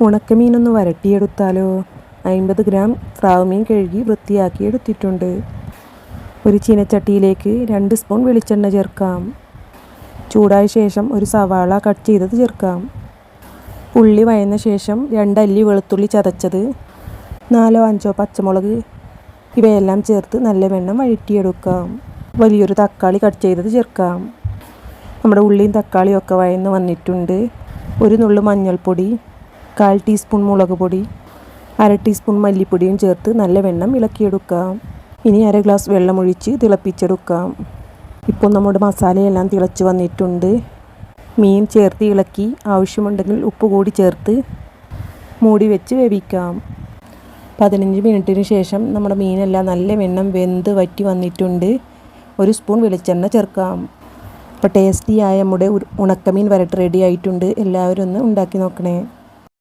ഉണക്കമീനൊന്ന് വരട്ടിയെടുത്താലോ. 50 gram സ്രാവ് മീൻ കഴുകി വൃത്തിയാക്കി എടുത്തിട്ടുണ്ട്. ഒരു ചീനച്ചട്ടിയിലേക്ക് 2 സ്പൂൺ വെളിച്ചെണ്ണ ചേർക്കാം. ചൂടായ ശേഷം ഒരു സവാള കട്ട് ചെയ്തത് ചേർക്കാം. ഉള്ളി വഴന്ന ശേഷം 2 അല്ലി വെളുത്തുള്ളി ചതച്ചത്, 4-5 പച്ചമുളക് ഇവയെല്ലാം ചേർത്ത് നല്ലവണ്ണം വഴറ്റിയെടുക്കാം. വലിയൊരു തക്കാളി കട്ട് ചെയ്തത് ചേർക്കാം. നമ്മുടെ ഉള്ളിയും തക്കാളിയും ഒക്കെ വഴന്ന് വന്നിട്ടുണ്ട്. ഒരു നുള്ളു മഞ്ഞൾപ്പൊടി, 1/4 ടീസ്പൂൺ മുളക് പൊടി, 1/2 ടീസ്പൂൺ മല്ലിപ്പൊടിയും ചേർത്ത് നല്ലവണ്ണം ഇളക്കിയെടുക്കാം. ഇനി 1/2 ഗ്ലാസ് വെള്ളമൊഴിച്ച് തിളപ്പിച്ചെടുക്കാം. ഇപ്പോൾ നമ്മുടെ മസാലയെല്ലാം തിളച്ച് വന്നിട്ടുണ്ട്. മീൻ ചേർത്ത് ഇളക്കി ആവശ്യമുണ്ടെങ്കിൽ ഉപ്പ് കൂടി ചേർത്ത് മൂടി വെച്ച് വേവിക്കാം. 15 മിനിറ്റിന് ശേഷം നമ്മുടെ മീനെല്ലാം നല്ലവണ്ണം വെന്ത് വറ്റി വന്നിട്ടുണ്ട്. 1 സ്പൂൺ വെളിച്ചെണ്ണ ചേർക്കാം. അപ്പോൾ ടേസ്റ്റിയായ നമ്മുടെ ഉണക്കമീൻ വരട്ട് റെഡി ആയിട്ടുണ്ട്. എല്ലാവരും ഒന്ന് ഉണ്ടാക്കി നോക്കണേ.